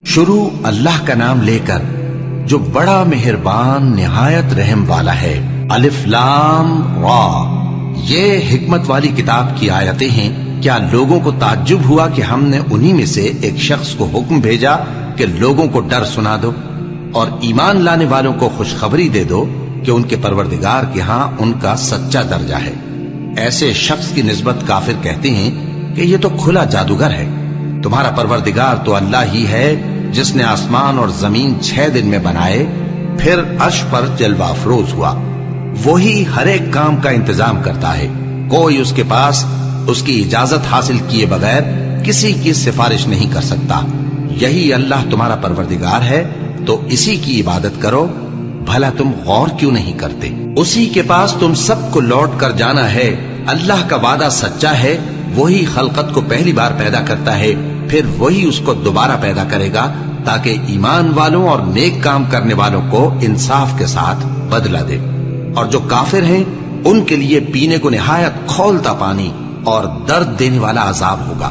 شروع اللہ کا نام لے کر جو بڑا مہربان نہایت رحم والا ہے۔ الف لام را، یہ حکمت والی کتاب کی آیتیں ہیں۔ کیا لوگوں کو تعجب ہوا کہ ہم نے انہی میں سے ایک شخص کو حکم بھیجا کہ لوگوں کو ڈر سنا دو اور ایمان لانے والوں کو خوشخبری دے دو کہ ان کے پروردگار کے ہاں ان کا سچا درجہ ہے۔ ایسے شخص کی نسبت کافر کہتے ہیں کہ یہ تو کھلا جادوگر ہے۔ تمہارا پروردگار تو اللہ ہی ہے جس نے آسمان اور زمین 6 دن میں بنائے، پھر عرش پر جلوہ افروز ہوا۔ وہی ہر ایک کام کا انتظام کرتا ہے، کوئی اس کے پاس اس کی اجازت حاصل کیے بغیر کسی کی سفارش نہیں کر سکتا۔ یہی اللہ تمہارا پروردگار ہے تو اسی کی عبادت کرو، بھلا تم غور کیوں نہیں کرتے؟ اسی کے پاس تم سب کو لوٹ کر جانا ہے۔ اللہ کا وعدہ سچا ہے، وہی خلقت کو پہلی بار پیدا کرتا ہے، پھر وہی اس کو دوبارہ پیدا کرے گا تاکہ ایمان والوں اور نیک کام کرنے والوں کو انصاف کے ساتھ بدلہ دے۔ اور جو کافر ہیں ان کے لیے پینے کو نہایت کھولتا پانی اور درد دینے والا عذاب ہوگا،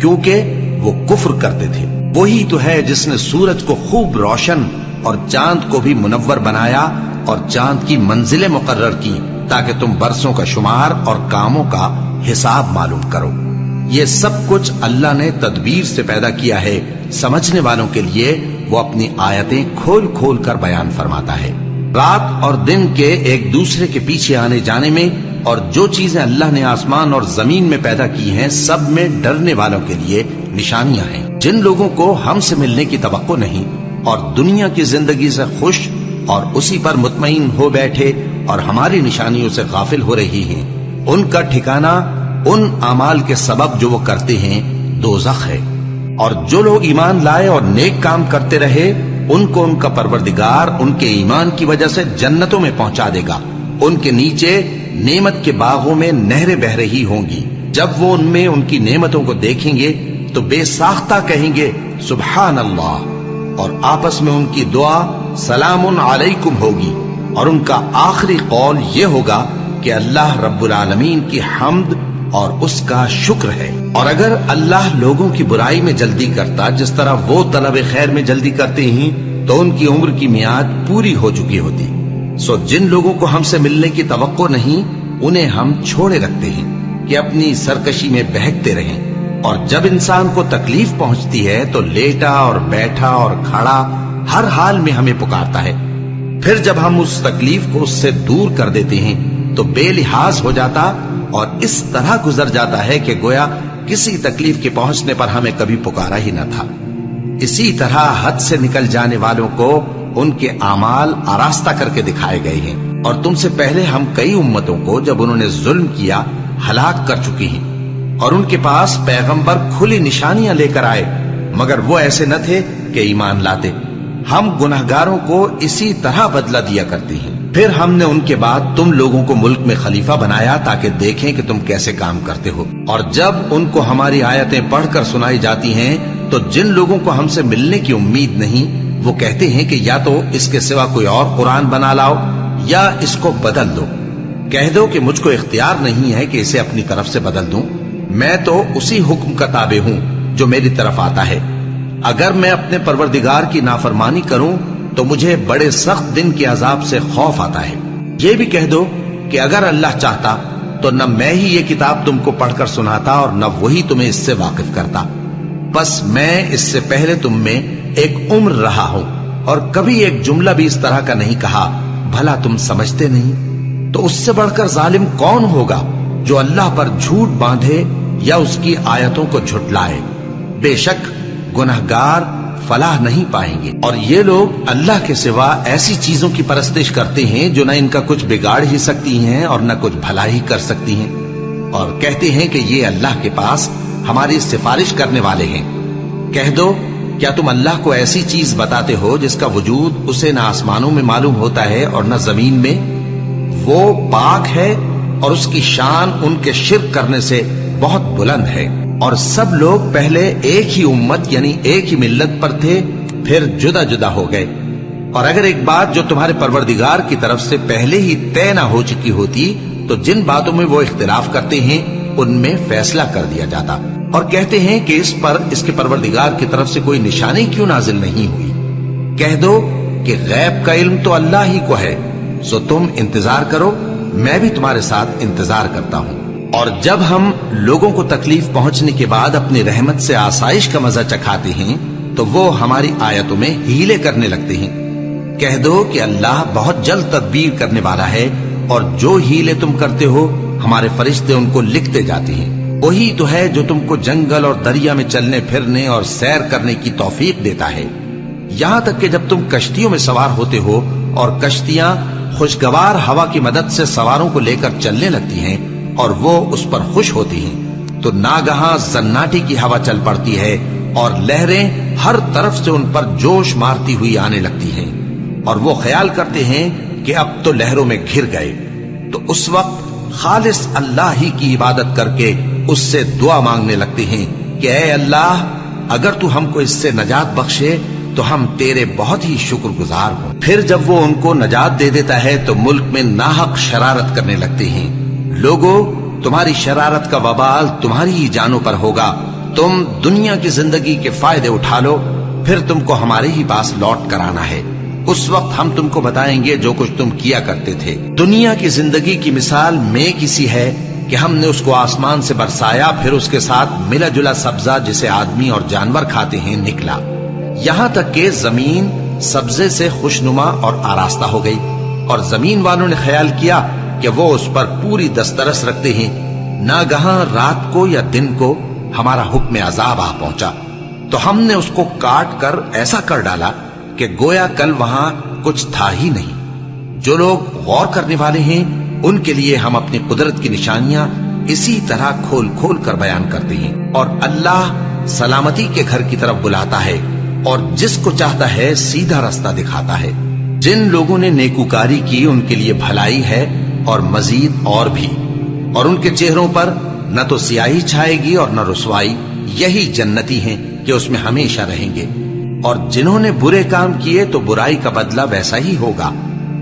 کیونکہ وہ کفر کرتے تھے۔ وہی تو ہے جس نے سورج کو خوب روشن اور چاند کو بھی منور بنایا اور چاند کی منزلیں مقرر کی تاکہ تم برسوں کا شمار اور کاموں کا حساب معلوم کرو۔ یہ سب کچھ اللہ نے تدبیر سے پیدا کیا ہے، سمجھنے والوں کے لیے وہ اپنی آیتیں کھول کھول کر بیان فرماتا ہے۔ رات اور دن کے ایک دوسرے کے پیچھے آنے جانے میں اور جو چیزیں اللہ نے آسمان اور زمین میں پیدا کی ہیں سب میں ڈرنے والوں کے لیے نشانیاں ہیں۔ جن لوگوں کو ہم سے ملنے کی توقع نہیں اور دنیا کی زندگی سے خوش اور اسی پر مطمئن ہو بیٹھے اور ہماری نشانیوں سے غافل ہو رہی ہیں، ان کا ٹھکانہ ان اعمال کے سبب جو وہ کرتے ہیں دوزخ ہے۔ اور جو لوگ ایمان لائے اور نیک کام کرتے رہے ان کو ان کا پروردگار ان کے ایمان کی وجہ سے جنتوں میں پہنچا دے گا، ان کے نیچے نعمت کے باغوں میں نہریں بہ رہی ہوں گی۔ جب وہ ان میں ان کی نعمتوں کو دیکھیں گے تو بے ساختہ کہیں گے سبحان اللہ، اور آپس میں ان کی دعا سلام علیکم ہوگی، اور ان کا آخری قول یہ ہوگا کہ اللہ رب العالمین کی حمد اور اس کا شکر ہے۔ اور اگر اللہ لوگوں کی برائی میں جلدی کرتا جس طرح وہ طلب خیر میں جلدی کرتے ہیں تو ان کی عمر کی میعاد پوری ہو چکی ہوتی۔ سو جن لوگوں کو ہم سے ملنے کی توقع نہیں انہیں ہم چھوڑے رکھتے ہیں کہ اپنی سرکشی میں بہکتے رہیں، اور جب انسان کو تکلیف پہنچتی ہے تو لیٹا اور بیٹھا اور کھڑا ہر حال میں ہمیں پکارتا ہے، پھر جب ہم اس تکلیف کو اس سے دور کر دیتے ہیں تو بے لحاظ ہو جاتا اور اس طرح گزر جاتا ہے کہ گویا کسی تکلیف کے پہنچنے پر ہمیں کبھی پکارا ہی نہ تھا۔ اسی طرح حد سے نکل جانے والوں کو ان کے اعمال آراستہ کر کے دکھائے گئے ہیں، اور تم سے پہلے ہم کئی امتوں کو جب انہوں نے ظلم کیا ہلاک کر چکے ہیں، اور ان کے پاس پیغمبر کھلی نشانیاں لے کر آئے مگر وہ ایسے نہ تھے کہ ایمان لاتے۔ ہم گنہگاروں کو اسی طرح بدلہ دیا کرتے ہیں۔ پھر ہم نے ان کے بعد تم لوگوں کو ملک میں خلیفہ بنایا تاکہ دیکھیں کہ تم کیسے کام کرتے ہو، اور جب ان کو ہماری آیتیں پڑھ کر سنائی جاتی ہیں تو جن لوگوں کو ہم سے ملنے کی امید نہیں وہ کہتے ہیں کہ یا تو اس کے سوا کوئی اور قرآن بنا لاؤ یا اس کو بدل دو۔ کہہ دو کہ مجھ کو اختیار نہیں ہے کہ اسے اپنی طرف سے بدل دوں، میں تو اسی حکم کا تابع ہوں جو میری طرف آتا ہے۔ اگر میں اپنے پروردگار کی نافرمانی کروں تو مجھے بڑے سخت دن کے عذاب سے خوف آتا ہے۔ یہ بھی کہہ دو کہ اگر اللہ چاہتا تو نہ میں ہی یہ کتاب تم کو پڑھ کر سناتا اور نہ وہی تمہیں اس سے واقف کرتا، بس میں اس سے پہلے تم میں ایک عمر رہا ہوں اور کبھی ایک جملہ بھی اس طرح کا نہیں کہا، بھلا تم سمجھتے نہیں؟ تو اس سے بڑھ کر ظالم کون ہوگا جو اللہ پر جھوٹ باندھے یا اس کی آیتوں کو جھٹلائے؟ بے شک گنہگار فلاح نہیں پائیں گے۔ اور یہ لوگ اللہ کے سوا ایسی چیزوں کی پرستش کرتے ہیں جو نہ ان کا کچھ بگاڑ ہی سکتی ہیں اور نہ کچھ بھلا ہی کر سکتی ہیں، اور کہتے ہیں کہ یہ اللہ کے پاس ہماری سفارش کرنے والے ہیں۔ کہہ دو کیا تم اللہ کو ایسی چیز بتاتے ہو جس کا وجود اسے نہ آسمانوں میں معلوم ہوتا ہے اور نہ زمین میں؟ وہ پاک ہے اور اس کی شان ان کے شرک کرنے سے بہت بلند ہے۔ اور سب لوگ پہلے ایک ہی امت یعنی ایک ہی ملت پر تھے، پھر جدا جدا ہو گئے۔ اور اگر ایک بات جو تمہارے پروردگار کی طرف سے پہلے ہی طے نہ ہو چکی ہوتی تو جن باتوں میں وہ اختلاف کرتے ہیں ان میں فیصلہ کر دیا جاتا۔ اور کہتے ہیں کہ اس پر اس کے پروردگار کی طرف سے کوئی نشانی کیوں نازل نہیں ہوئی؟ کہہ دو کہ غیب کا علم تو اللہ ہی کو ہے، سو تم انتظار کرو، میں بھی تمہارے ساتھ انتظار کرتا ہوں۔ اور جب ہم لوگوں کو تکلیف پہنچنے کے بعد اپنی رحمت سے آسائش کا مزہ چکھاتے ہیں تو وہ ہماری آیتوں میں ہیلے کرنے لگتے ہیں۔ کہہ دو کہ اللہ بہت جلد تدبیر کرنے والا ہے، اور جو ہیلے تم کرتے ہو ہمارے فرشتے ان کو لکھتے جاتے ہیں۔ وہی تو ہے جو تم کو جنگل اور دریا میں چلنے پھرنے اور سیر کرنے کی توفیق دیتا ہے، یہاں تک کہ جب تم کشتیوں میں سوار ہوتے ہو اور کشتیاں خوشگوار ہوا کی مدد سے سواروں کو لے کر چلنے لگتی ہیں اور وہ اس پر خوش ہوتی ہیں، تو ناگہاں زناٹی کی ہوا چل پڑتی ہے اور لہریں ہر طرف سے ان پر جوش مارتی ہوئی آنے لگتی ہیں، اور وہ خیال کرتے ہیں کہ اب تو لہروں میں گھر گئے۔ تو اس وقت خالص اللہ ہی کی عبادت کر کے اس سے دعا مانگنے لگتے ہیں کہ اے اللہ، اگر تو ہم کو اس سے نجات بخشے تو ہم تیرے بہت ہی شکر گزار ہوں۔ پھر جب وہ ان کو نجات دے دیتا ہے تو ملک میں ناحق شرارت کرنے لگتے ہیں۔ لوگو، تمہاری شرارت کا وبال تمہاری ہی جانوں پر ہوگا، تم دنیا کی زندگی کے فائدے اٹھا لو، پھر تم کو ہمارے ہی پاس لوٹ کر آنا ہے، اس وقت ہم تم کو بتائیں گے جو کچھ تم کیا کرتے تھے۔ دنیا کی زندگی کی مثال میں کسی ہے کہ ہم نے اس کو آسمان سے برسایا، پھر اس کے ساتھ ملا جلا سبزہ جسے آدمی اور جانور کھاتے ہیں نکلا، یہاں تک کہ زمین سبزے سے خوشنما اور آراستہ ہو گئی، اور زمین والوں نے خیال کیا کہ وہ اس پر پوری دسترس رکھتے ہیں۔ ناگہاں رات کو یا دن کو ہمارا حکم عذاب آ پہنچا، تو ہم نے اس کو کاٹ کر ایسا کر ڈالا کہ گویا کل وہاں کچھ تھا ہی نہیں۔ جو لوگ غور کرنے والے ہیں ان کے لیے ہم اپنی قدرت کی نشانیاں اسی طرح کھول کھول کر بیان کرتے ہیں، اور اللہ سلامتی کے گھر کی طرف بلاتا ہے اور جس کو چاہتا ہے سیدھا رستہ دکھاتا ہے۔ جن لوگوں نے نیکوکاری کی ان کے لیے بھلائی ہے اور مزید اور بھی، اور ان کے چہروں پر نہ تو سیاہی چھائے گی اور نہ رسوائی، یہی جنتی ہیں کہ اس میں ہمیشہ رہیں گے۔ اور جنہوں نے برے کام کیے تو برائی کا بدلہ ویسا ہی ہوگا،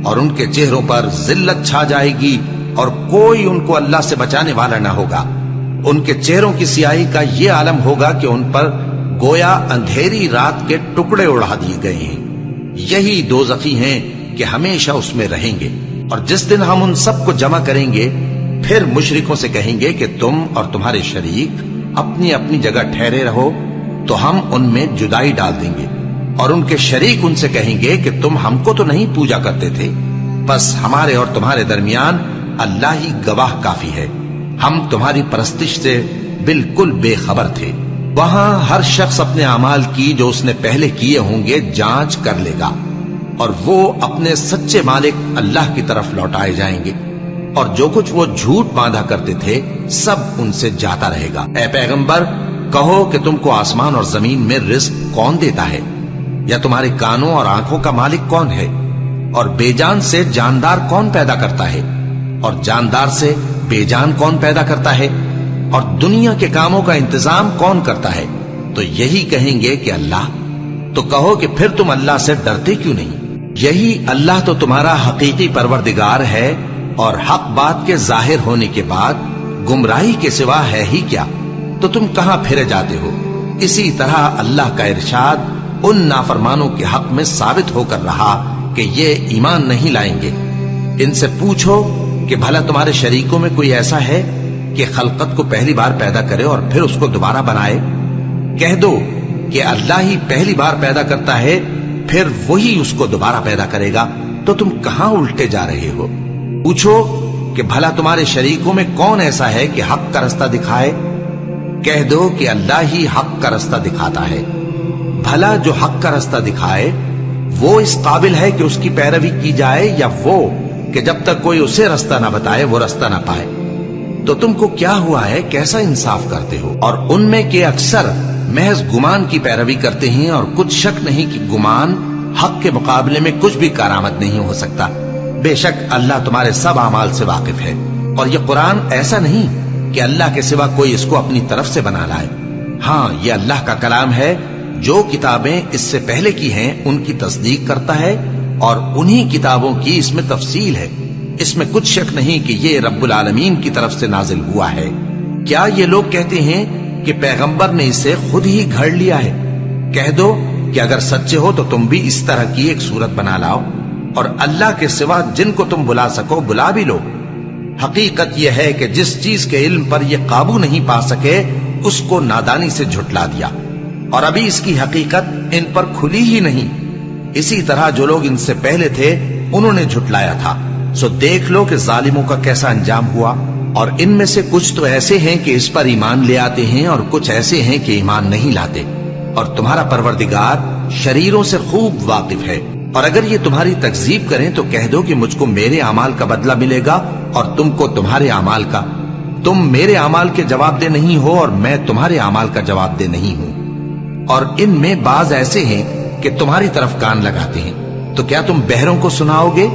اور ان کے چہروں پر ذلت چھا جائے گی اور کوئی ان کو اللہ سے بچانے والا نہ ہوگا۔ ان کے چہروں کی سیاہی کا یہ عالم ہوگا کہ ان پر گویا اندھیری رات کے ٹکڑے اڑا دیے گئے ہیں۔ یہی دوزخی ہیں کہ ہمیشہ اس میں رہیں گے۔ اور جس دن ہم ان سب کو جمع کریں گے، پھر مشرکوں سے کہیں گے کہ تم اور تمہارے شریک اپنی اپنی جگہ ٹھہرے رہو، تو ہم ان میں جدائی ڈال دیں گے، اور ان کے شریک ان سے کہیں گے کہ تم ہم کو تو نہیں پوجا کرتے تھے، بس ہمارے اور تمہارے درمیان اللہ ہی گواہ کافی ہے، ہم تمہاری پرستش سے بالکل بے خبر تھے۔ وہاں ہر شخص اپنے اعمال کی جو اس نے پہلے کیے ہوں گے جانچ کر لے گا، اور وہ اپنے سچے مالک اللہ کی طرف لوٹائے جائیں گے، اور جو کچھ وہ جھوٹ باندھا کرتے تھے سب ان سے جاتا رہے گا۔ اے پیغمبر، کہو کہ تم کو آسمان اور زمین میں رزق کون دیتا ہے، یا تمہارے کانوں اور آنکھوں کا مالک کون ہے، اور بے جان سے جاندار کون پیدا کرتا ہے، اور جاندار سے بے جان کون پیدا کرتا ہے، اور دنیا کے کاموں کا انتظام کون کرتا ہے؟ تو یہی کہیں گے کہ اللہ۔ تو کہو کہ پھر تم اللہ سے ڈرتے کیوں نہیں؟ یہی اللہ تو تمہارا حقیقی پروردگار ہے، اور حق بات کے ظاہر ہونے کے بعد گمراہی کے سوا ہے ہی کیا؟ تو تم کہاں پھرے جاتے ہو؟ اسی طرح اللہ کا ارشاد ان نافرمانوں کے حق میں ثابت ہو کر رہا کہ یہ ایمان نہیں لائیں گے۔ ان سے پوچھو کہ بھلا تمہارے شریکوں میں کوئی ایسا ہے کہ خلقت کو پہلی بار پیدا کرے اور پھر اس کو دوبارہ بنائے؟ کہہ دو کہ اللہ ہی پہلی بار پیدا کرتا ہے، پھر وہی اس کو دوبارہ پیدا کرے گا، تو تم کہاں الٹے جا رہے ہو؟ پوچھو کہ بھلا تمہارے شریکوں میں کون ایسا ہے کہ حق کا رستہ دکھائے؟ کہہ دو کہ اللہ ہی حق کا رستہ دکھاتا ہے۔ بھلا جو حق کا رستہ دکھائے وہ اس قابل ہے کہ اس کی پیروی کی جائے، یا وہ کہ جب تک کوئی اسے رستہ نہ بتائے وہ رستہ نہ پائے؟ تو تم کو کیا ہوا ہے، کیسا انصاف کرتے ہو؟ اور ان میں کے اکثر محض گمان کی پیروی کرتے ہیں، اور کچھ شک نہیں کہ گمان حق کے مقابلے میں کچھ بھی کارآمد نہیں ہو سکتا۔ بے شک اللہ تمہارے سب اعمال سے واقف ہے، اور یہ قرآن ایسا نہیں کہ اللہ کے سوا کوئی اس کو اپنی طرف سے بنا لائے۔ ہاں، یہ اللہ کا کلام ہے، جو کتابیں اس سے پہلے کی ہیں ان کی تصدیق کرتا ہے، اور انہی کتابوں کی اس میں تفصیل ہے۔ اس میں کچھ شک نہیں کہ یہ رب العالمین کی طرف سے نازل ہوا ہے۔ کیا یہ لوگ کہتے ہیں کہ پیغمبر نے اسے خود ہی گھڑ لیا ہے۔ کہہ دو کہ اگر سچے ہو تو تم بھی اس طرح کی ایک صورت بنا لاؤ اور اللہ کے سوا جن کو تم بلا سکو بلا بھی لو۔ حقیقت یہ ہے کہ جس چیز کے علم پر یہ قابو نہیں پا سکے اس کو نادانی سے جھٹلا دیا، اور ابھی اس کی حقیقت ان پر کھلی ہی نہیں۔ اسی طرح جو لوگ ان سے پہلے تھے انہوں نے جھٹلایا تھا، سو دیکھ لو کہ ظالموں کا کیسا انجام ہوا۔ اور ان میں سے کچھ تو ایسے ہیں کہ اس پر ایمان لے آتے ہیں اور کچھ ایسے ہیں کہ ایمان نہیں لاتے، اور تمہارا پروردگار شریروں سے خوب واقف ہے۔ اور اگر یہ تمہاری تکذیب کریں تو کہہ دو کہ مجھ کو میرے اعمال کا بدلہ ملے گا اور تم کو تمہارے اعمال کا۔ تم میرے اعمال کے جواب دہ نہیں ہو اور میں تمہارے اعمال کا جواب دہ نہیں ہوں۔ اور ان میں بعض ایسے ہیں کہ تمہاری طرف کان لگاتے ہیں، تو کیا تم بہروں کو سناؤ گے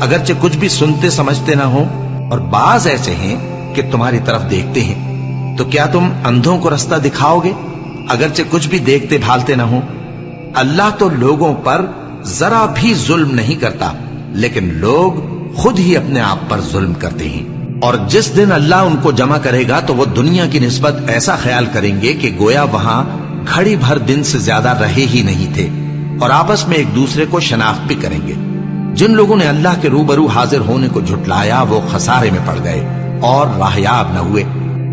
اگرچہ کچھ بھی سنتے سمجھتے نہ ہو؟ اور بعض ایسے ہیں کہ تمہاری طرف دیکھتے ہیں، تو کیا تم اندھوں کو رستہ دکھاؤ گے اگرچہ کچھ بھی دیکھتے بھالتے نہ ہو؟ اللہ تو لوگوں پر ذرا بھی ظلم نہیں کرتا، لیکن لوگ خود ہی اپنے آپ پر ظلم کرتے ہیں۔ اور جس دن اللہ ان کو جمع کرے گا تو وہ دنیا کی نسبت ایسا خیال کریں گے کہ گویا وہاں گھڑی بھر دن سے زیادہ رہے ہی نہیں تھے، اور آپس میں ایک دوسرے کو شناخت بھی کریں گے۔ جن لوگوں نے اللہ کے روبرو حاضر ہونے کو جھٹلایا وہ خسارے میں پڑ گئے اور راہیاب نہ ہوئے۔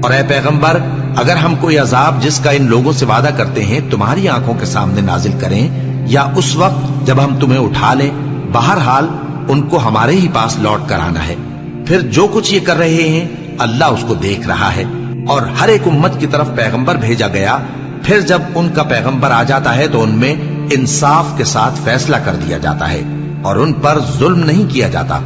اور اے پیغمبر، اگر ہم کوئی عذاب جس کا ان لوگوں سے وعدہ کرتے ہیں تمہاری آنکھوں کے سامنے نازل کریں یا اس وقت جب ہم تمہیں اٹھا لیں، بہرحال ان کو ہمارے ہی پاس لوٹ کر آنا ہے۔ پھر جو کچھ یہ کر رہے ہیں اللہ اس کو دیکھ رہا ہے۔ اور ہر ایک امت کی طرف پیغمبر بھیجا گیا، پھر جب ان کا پیغمبر آ جاتا ہے تو ان میں انصاف کے ساتھ فیصلہ کر دیا جاتا ہے اور ان پر ظلم نہیں کیا جاتا۔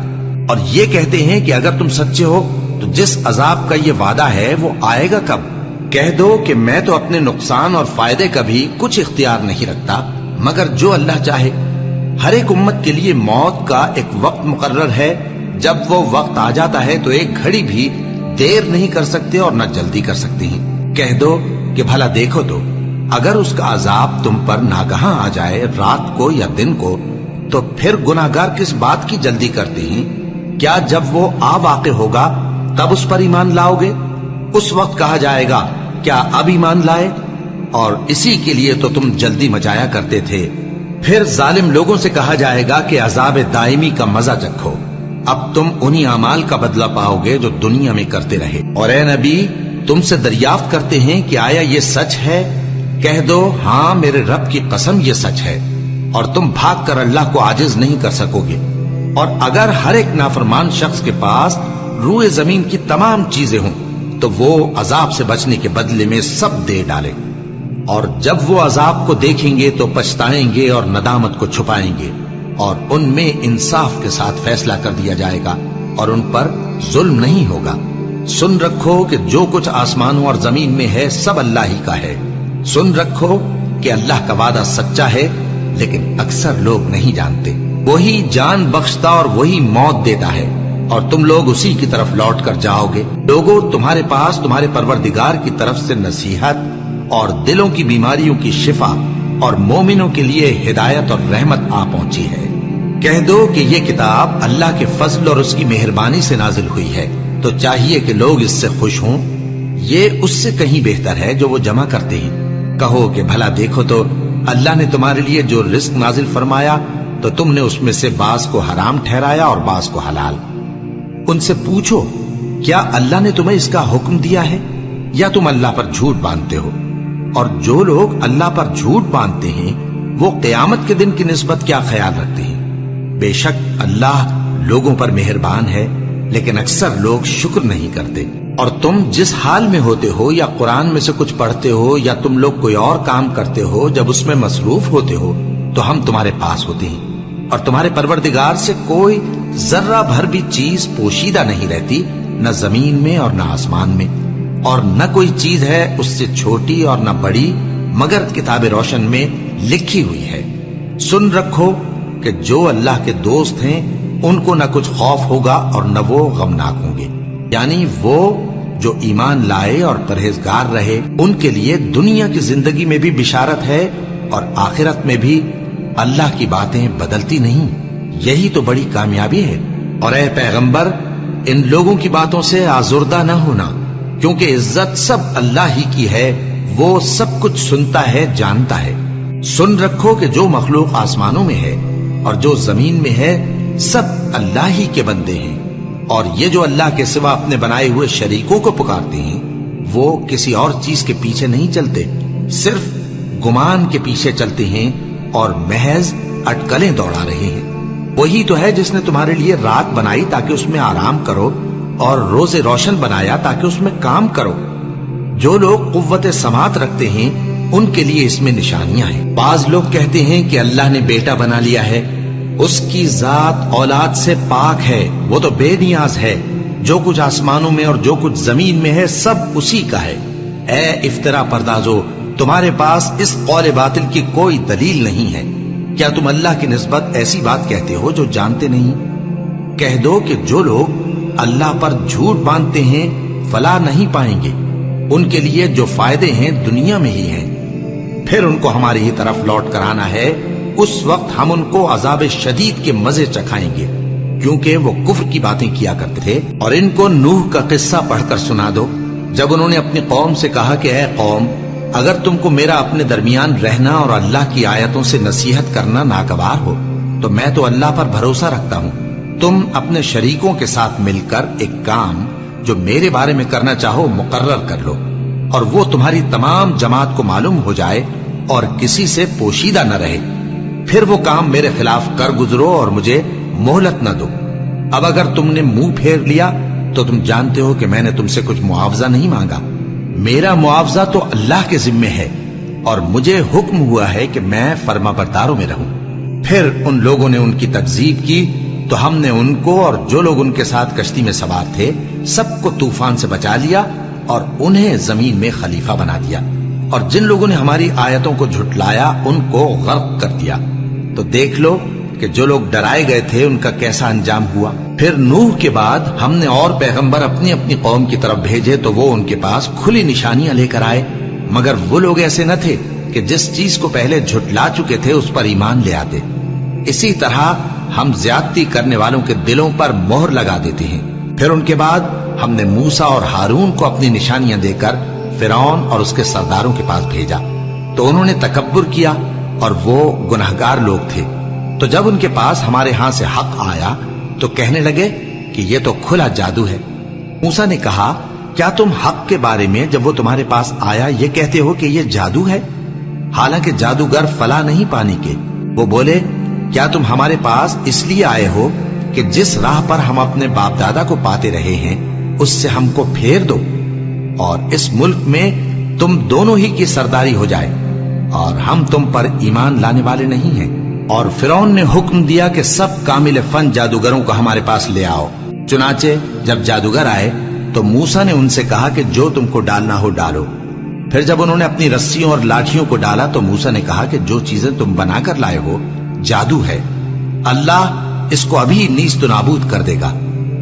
اور یہ کہتے ہیں کہ اگر تم سچے ہو تو جس عذاب کا یہ وعدہ ہے وہ آئے گا کب؟ کہہ دو کہ میں تو اپنے نقصان اور فائدے کا بھی کچھ اختیار نہیں رکھتا مگر جو اللہ چاہے۔ ہر ایک امت کے لیے موت کا ایک وقت مقرر ہے، جب وہ وقت آ جاتا ہے تو ایک گھڑی بھی دیر نہیں کر سکتے اور نہ جلدی کر سکتے ہیں۔ کہہ دو کہ بھلا دیکھو تو اگر اس کا عذاب تم پر ناگہاں آ جائے رات کو یا دن کو تو پھر گناہگار کس بات کی جلدی کرتے ہیں؟ کیا جب وہ آ واقع ہوگا تب اس پر ایمان لاؤ گے؟ اس وقت کہا جائے گا کیا اب ایمان لائے؟ اور اسی کے لیے تو تم جلدی مچایا کرتے تھے۔ پھر ظالم لوگوں سے کہا جائے گا کہ عذاب دائمی کا مزہ چکھو، اب تم انہی اعمال کا بدلہ پاؤ گے جو دنیا میں کرتے رہے۔ اور اے نبی، تم سے دریافت کرتے ہیں کہ آیا یہ سچ ہے؟ کہہ دو ہاں میرے رب کی قسم یہ سچ ہے، اور تم بھاگ کر اللہ کو عاجز نہیں کر سکو گے۔ اور اگر ہر ایک نافرمان شخص کے پاس روئے زمین کی تمام چیزیں ہوں تو وہ عذاب سے بچنے کے بدلے میں سب دے ڈالے، اور جب وہ عذاب کو دیکھیں گے تو پچھتائیں گے اور ندامت کو چھپائیں گے، اور ان میں انصاف کے ساتھ فیصلہ کر دیا جائے گا اور ان پر ظلم نہیں ہوگا۔ سن رکھو کہ جو کچھ آسمانوں اور زمین میں ہے سب اللہ ہی کا ہے۔ سن رکھو کہ اللہ کا وعدہ سچا ہے، لیکن اکثر لوگ نہیں جانتے۔ وہی جان بخشتا اور وہی موت دیتا ہے، اور تم لوگ اسی کی طرف لوٹ کر جاؤ گے۔ لوگوں، تمہارے پاس تمہارے پروردگار کی طرف سے نصیحت اور دلوں کی بیماریوں کی شفا اور مومنوں کے لیے ہدایت اور رحمت آ پہنچی ہے۔ کہہ دو کہ یہ کتاب اللہ کے فضل اور اس کی مہربانی سے نازل ہوئی ہے، تو چاہیے کہ لوگ اس سے خوش ہوں۔ یہ اس سے کہیں بہتر ہے جو وہ جمع کرتے ہیں۔ کہو کہ بھلا دیکھو تو اللہ نے تمہارے لیے جو رزق نازل فرمایا تو تم نے اس میں سے بعض کو حرام ٹھہرایا اور بعض کو حلال۔ ان سے پوچھو کیا اللہ نے تمہیں اس کا حکم دیا ہے یا تم اللہ پر جھوٹ باندھتے ہو؟ اور جو لوگ اللہ پر جھوٹ باندھتے ہیں وہ قیامت کے دن کی نسبت کیا خیال رکھتے ہیں؟ بے شک اللہ لوگوں پر مہربان ہے، لیکن اکثر لوگ شکر نہیں کرتے۔ اور تم جس حال میں ہوتے ہو یا قرآن میں سے کچھ پڑھتے ہو یا تم لوگ کوئی اور کام کرتے ہو، جب اس میں مصروف ہوتے ہو تو ہم تمہارے پاس ہوتے ہیں، اور تمہارے پروردگار سے کوئی ذرہ بھر بھی چیز پوشیدہ نہیں رہتی، نہ زمین میں اور نہ آسمان میں، اور نہ کوئی چیز ہے اس سے چھوٹی اور نہ بڑی مگر کتاب روشن میں لکھی ہوئی ہے۔ سن رکھو کہ جو اللہ کے دوست ہیں ان کو نہ کچھ خوف ہوگا اور نہ وہ غمناک ہوں گے، یعنی وہ جو ایمان لائے اور پرہیزگار رہے ان کے لیے دنیا کی زندگی میں بھی بشارت ہے اور آخرت میں بھی اللہ کی باتیں بدلتی نہیں۔ یہی تو بڑی کامیابی ہے۔ اور اے پیغمبر، ان لوگوں کی باتوں سے آزردہ نہ ہونا، کیونکہ عزت سب اللہ ہی کی ہے، وہ سب کچھ سنتا ہے، جانتا ہے۔ سن رکھو کہ جو مخلوق آسمانوں میں ہے اور جو زمین میں ہے سب اللہ ہی کے بندے ہیں، اور یہ جو اللہ کے سوا اپنے بنائے ہوئے شریکوں کو پکارتے ہیں وہ کسی اور چیز کے پیچھے نہیں چلتے، صرف گمان کے پیچھے چلتے ہیں اور محض اٹکلیں دوڑا رہے ہیں۔ وہی تو ہے جس نے تمہارے لیے رات بنائی تاکہ اس میں آرام کرو، اور روز روشن بنایا تاکہ اس میں کام کرو۔ جو لوگ قوت سماعت رکھتے ہیں ان کے لیے اس میں نشانیاں ہیں۔ بعض لوگ کہتے ہیں کہ اللہ نے بیٹا بنا لیا ہے، اس کی ذات اولاد سے پاک ہے، وہ تو بے نیاز ہے، جو کچھ آسمانوں میں اور جو کچھ زمین میں ہے سب اسی کا ہے۔ اے افترا پردازو، تمہارے پاس اس قول باطل کی کوئی دلیل نہیں ہے۔ کیا تم اللہ کی نسبت ایسی بات کہتے ہو جو جانتے نہیں؟ کہہ دو کہ جو لوگ اللہ پر جھوٹ باندھتے ہیں فلاح نہیں پائیں گے، ان کے لیے جو فائدے ہیں دنیا میں ہی ہیں، پھر ان کو ہماری ہی طرف لوٹ کر آنا ہے، اس وقت ہم ان کو عذاب شدید کے مزے چکھائیں گے، کیونکہ وہ کفر کی باتیں کیا کرتے تھے۔ اور ان کو نوح کا قصہ پڑھ کر سنا دو، جب انہوں نے اپنی قوم سے کہا کہ اے قوم، اگر تم کو میرا اپنے درمیان رہنا اور اللہ کی آیتوں سے نصیحت کرنا ناگوار ہو تو میں تو اللہ پر بھروسہ رکھتا ہوں، تم اپنے شریکوں کے ساتھ مل کر ایک کام جو میرے بارے میں کرنا چاہو مقرر کر لو، اور وہ تمہاری تمام جماعت کو معلوم ہو جائے اور کسی سے پوشیدہ نہ رہے، پھر وہ کام میرے خلاف کر گزرو اور مجھے مہلت نہ دو۔ اب اگر تم نے منہ پھیر لیا تو تم جانتے ہو کہ میں نے تم سے کچھ معاوضہ نہیں مانگا، میرا معاوضہ تو اللہ کے ذمے ہے، اور مجھے حکم ہوا ہے کہ میں فرما برداروں میں رہوں۔ پھر ان لوگوں نے ان کی تکذیب کی تو ہم نے ان کو اور جو لوگ ان کے ساتھ کشتی میں سوار تھے سب کو طوفان سے بچا لیا اور انہیں زمین میں خلیفہ بنا دیا، اور جن لوگوں نے ہماری آیتوں کو جھٹلایا ان کو غرق کر دیا۔ تو دیکھ لو کہ جو لوگ ڈرائے گئے تھے ان کا کیسا انجام ہوا۔ پھر نوح کے بعد ہم نے اور پیغمبر اپنی اپنی قوم کی طرف بھیجے تو وہ ان کے پاس کھلی نشانیاں لے کر آئے، مگر وہ لوگ ایسے نہ تھے کہ جس چیز کو پہلے جھٹلا چکے تھے اس پر ایمان لے آتے۔ اسی طرح ہم زیادتی کرنے والوں کے دلوں پر مہر لگا دیتے ہیں۔ پھر ان کے بعد ہم نے موسیٰ اور ہارون کو اپنی نشانیاں دے کر فرعون اور اس کے سرداروں کے پاس بھیجا، تو انہوں نے تکبر کیا اور وہ گناہگار لوگ تھے۔ تو جب ان کے پاس ہمارے ہاں سے حق آیا تو کہنے لگے کہ یہ تو کھلا جادو ہے۔ موسیٰ نے کہا، کیا تم حق کے بارے میں جب وہ تمہارے پاس آیا یہ کہتے ہو کہ یہ جادو ہے؟ حالانکہ جادوگر فلاح نہیں پانے کے۔ وہ بولے، کیا تم ہمارے پاس اس لیے آئے ہو کہ جس راہ پر ہم اپنے باپ دادا کو پاتے رہے ہیں اس سے ہم کو پھیر دو، اور اس ملک میں تم دونوں ہی کی سرداری ہو جائے، اور ہم تم پر ایمان لانے والے نہیں ہیں؟ اور فرعون نے حکم دیا کہ سب کامل فن جادوگروں کو ہمارے پاس لے آؤ۔ چنانچہ جب جادوگر آئے تو موسیٰ نے ان سے کہا کہ جو تم کو ڈالنا ہو ڈالو۔ پھر جب انہوں نے اپنی رسیوں اور لاٹھیوں کو ڈالا تو موسیٰ نے کہا کہ جو چیزیں تم بنا کر لائے ہو جادو ہے، اللہ اس کو ابھی نیست و نابود کر دے گا۔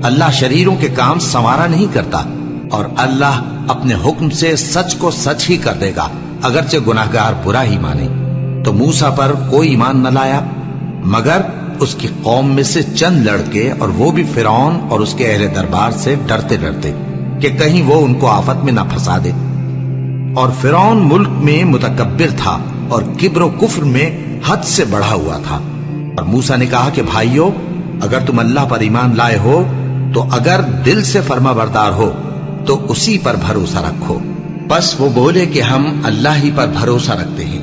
اللہ شریروں کے کام سنوارا نہیں کرتا، اور اللہ اپنے حکم سے سچ کو سچ ہی کر دے گا، اگرچہ گناہگار برا ہی مانے۔ تو موسیٰ پر کوئی ایمان نہ لایا مگر اس کی قوم میں سے چند لڑکے، اور وہ بھی فرعون اور اس کے اہل دربار سے ڈرتے ڈرتے کہ کہیں وہ ان کو آفت میں نہ پھنسا دے۔ اور فرعون ملک میں متکبر تھا اور کبر و کفر میں حد سے بڑھا ہوا تھا۔ اور موسیٰ نے کہا کہ بھائیو، اگر تم اللہ پر ایمان لائے ہو تو اگر دل سے فرما بردار ہو تو اسی پر بھروسہ رکھو۔ بس وہ بولے کہ ہم اللہ ہی پر بھروسہ رکھتے ہیں۔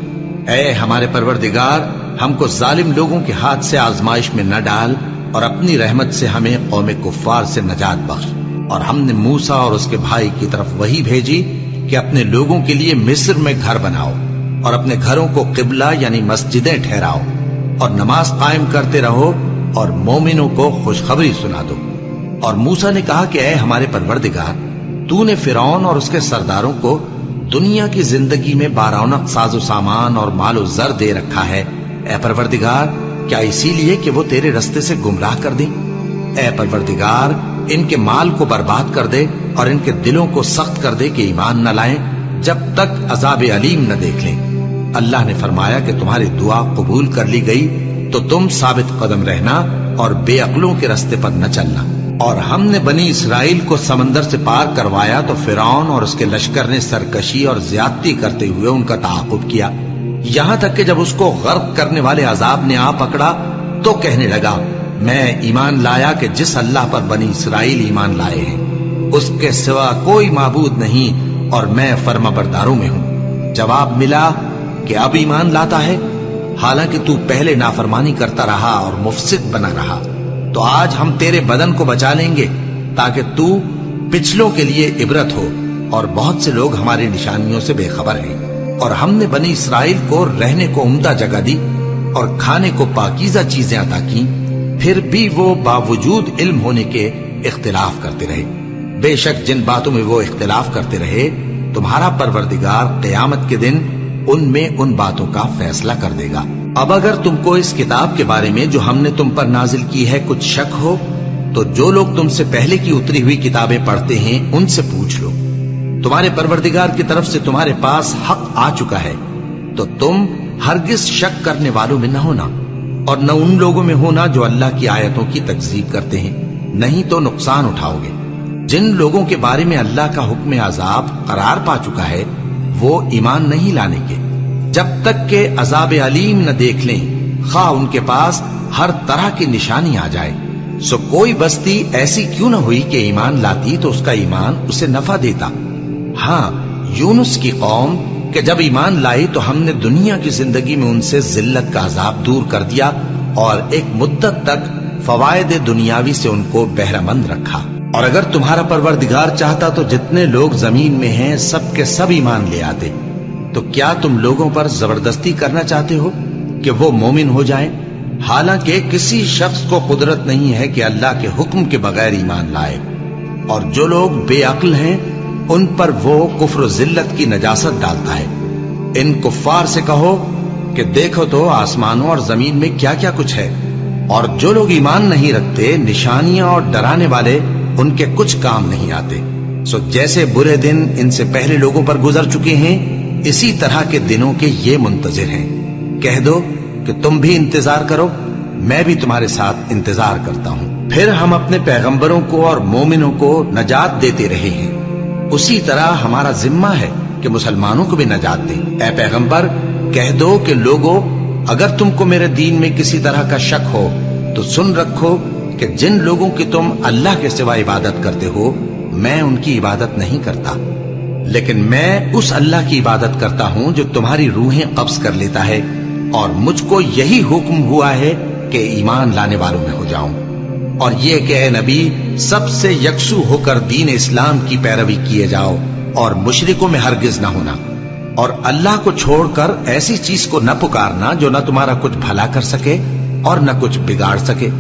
اے ہمارے پروردگار، ہم کو ظالم لوگوں کے ہاتھ سے آزمائش میں نہ ڈال، اور اپنی رحمت سے ہمیں قوم کفار سے نجات بخش۔ اور ہم نے موسیٰ اور اس کے بھائی کی طرف وحی بھیجی کہ اپنے لوگوں کے لیے مصر میں گھر بناؤ، اور اپنے گھروں کو قبلہ یعنی مسجدیں ٹھہراؤ، اور نماز قائم کرتے رہو، اور مومنوں کو خوشخبری سنا دو۔ اور موسیٰ نے کہا کہ اے ہمارے پروردگار، تو نے فرعون اور اس کے سرداروں کو دنیا کی زندگی میں بارونق ساز و سامان اور مال و زر دے رکھا ہے۔ اے پروردگار، کیا اسی لیے کہ وہ تیرے رستے سے گمراہ کر دیں؟ اے پروردگار، ان کے مال کو برباد کر دے اور ان کے دلوں کو سخت کر دے کہ ایمان نہ لائیں جب تک عذاب علیم نہ دیکھ لیں۔ اللہ نے فرمایا کہ تمہاری دعا قبول کر لی گئی، تو تم ثابت قدم رہنا اور بے عقلوں کے رستے پر نہ چلنا۔ اور ہم نے بنی اسرائیل کو سمندر سے پار کروایا تو فرعون اور اس کے لشکر نے سرکشی اور زیادتی کرتے ہوئے ان کا تعاقب کیا، یہاں تک کہ جب اس کو غرق کرنے والے عذاب نے آ پکڑا تو کہنے لگا میں ایمان لایا کہ جس اللہ پر بنی اسرائیل ایمان لائے ہیں اس کے سوا کوئی معبود نہیں اور میں فرما برداروں میں ہوں۔ جواب ملا کہ اب ایمان لاتا ہے، حالانکہ تو پہلے نافرمانی کرتا رہا اور مفسد بنا رہا، تو آج ہم تیرے بدن کو بچا لیں گے تاکہ تو پچھلوں کے لیے عبرت ہو، اور بہت سے لوگ ہماری نشانیوں سے بے خبر ہیں۔ اور ہم نے بنی اسرائیل کو رہنے کو عمدہ جگہ دی اور کھانے کو پاکیزہ چیزیں عطا کی، پھر بھی وہ باوجود علم ہونے کے اختلاف کرتے رہے۔ بے شک جن باتوں میں وہ اختلاف کرتے رہے تمہارا پروردگار قیامت کے دن ان میں ان باتوں کا فیصلہ کر دے گا۔ اب اگر تم کو اس کتاب کے بارے میں جو ہم نے تم پر نازل کی ہے کچھ شک ہو تو جو لوگ تم سے پہلے کی اتری ہوئی کتابیں پڑھتے ہیں ان سے پوچھ لو، تمہارے پروردگار کی طرف سے تمہارے پاس حق آ چکا ہے تو تم ہرگز شک کرنے والوں میں نہ ہونا، اور نہ ان لوگوں میں ہونا جو اللہ کی آیتوں کی تکذیب کرتے ہیں، نہیں تو نقصان اٹھاؤ گے۔ جن لوگوں کے بارے میں اللہ کا حکم عذاب قرار پا چکا ہے وہ ایمان نہیں لانے کے جب تک کہ عذاب علیم نہ دیکھ لیں، خواہ ان کے پاس ہر طرح کی نشانی آ جائے۔ سو کوئی بستی ایسی کیوں نہ ہوئی کہ ایمان لاتی تو اس کا ایمان اسے نفع دیتا۔ ہاں، یونس کی قوم کہ جب ایمان لائی تو ہم نے دنیا کی زندگی میں ان سے ذلت کا عذاب دور کر دیا اور ایک مدت تک فوائد دنیاوی سے ان کو بہرہ مند رکھا۔ اور اگر تمہارا پروردگار چاہتا تو جتنے لوگ زمین میں ہیں سب کے سب ایمان لے آتے، تو کیا تم لوگوں پر زبردستی کرنا چاہتے ہو کہ وہ مومن ہو جائیں؟ حالانکہ کسی شخص کو قدرت نہیں ہے کہ اللہ کے حکم کے بغیر ایمان لائے، اور جو لوگ بے عقل ہیں ان پر وہ کفر و ذلت کی نجاست ڈالتا ہے۔ ان کفار سے کہو کہ دیکھو تو آسمانوں اور زمین میں کیا کیا کچھ ہے، اور جو لوگ ایمان نہیں رکھتے نشانیاں اور ڈرانے والے ان کے کچھ کام نہیں آتے۔ سو جیسے برے دن ان سے پہلے لوگوں پر گزر چکے ہیں اسی طرح کے دنوں کے یہ منتظر ہیں۔ کہہ دو کہ تم بھی انتظار کرو، میں بھی تمہارے ساتھ انتظار کرتا ہوں۔ پھر ہم اپنے پیغمبروں کو اور مومنوں کو نجات دیتے رہے ہیں، اسی طرح ہمارا ذمہ ہے کہ مسلمانوں کو بھی نجات دیں۔ اے پیغمبر کہہ دو کہ لوگو اگر تم کو میرے دین میں کسی طرح کا شک ہو تو سن رکھو کہ جن لوگوں کی تم اللہ کے سوا عبادت کرتے ہو میں ان کی عبادت نہیں کرتا، لیکن میں اس اللہ کی عبادت کرتا ہوں جو تمہاری روحیں قبض کر لیتا ہے، اور مجھ کو یہی حکم ہوا ہے کہ ایمان لانے والوں میں ہو جاؤں، اور یہ کہ اے نبی سب سے یکسو ہو کر دین اسلام کی پیروی کیے جاؤ اور مشرکوں میں ہرگز نہ ہونا، اور اللہ کو چھوڑ کر ایسی چیز کو نہ پکارنا جو نہ تمہارا کچھ بھلا کر سکے اور نہ کچھ بگاڑ سکے۔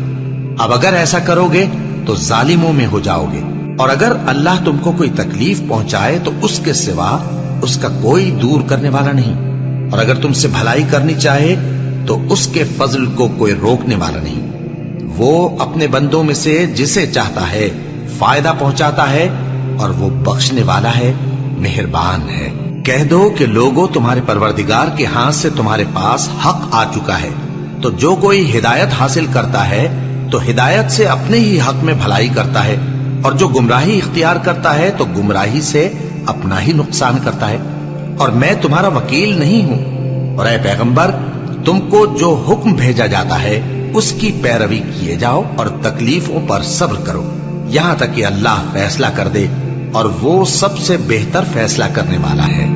اب اگر ایسا کرو گے تو ظالموں میں ہو جاؤ گے، اور اگر اللہ تم کو کوئی تکلیف پہنچائے تو اس کے سوا اس کا کوئی دور کرنے والا نہیں، اور اگر تم سے بھلائی کرنی چاہے تو اس کے فضل کو کوئی روکنے والا نہیں۔ وہ اپنے بندوں میں سے جسے چاہتا ہے فائدہ پہنچاتا ہے، اور وہ بخشنے والا ہے، مہربان ہے۔ کہہ دو کہ لوگوں تمہارے پروردگار کے ہاتھ سے تمہارے پاس حق آ چکا ہے، تو جو کوئی ہدایت حاصل کرتا ہے تو ہدایت سے اپنے ہی حق میں بھلائی کرتا ہے، اور جو گمراہی اختیار کرتا ہے تو گمراہی سے اپنا ہی نقصان کرتا ہے، اور میں تمہارا وکیل نہیں ہوں۔ اور اے پیغمبر تم کو جو حکم بھیجا جاتا ہے اس کی پیروی کیے جاؤ اور تکلیفوں پر صبر کرو یہاں تک کہ اللہ فیصلہ کر دے، اور وہ سب سے بہتر فیصلہ کرنے والا ہے۔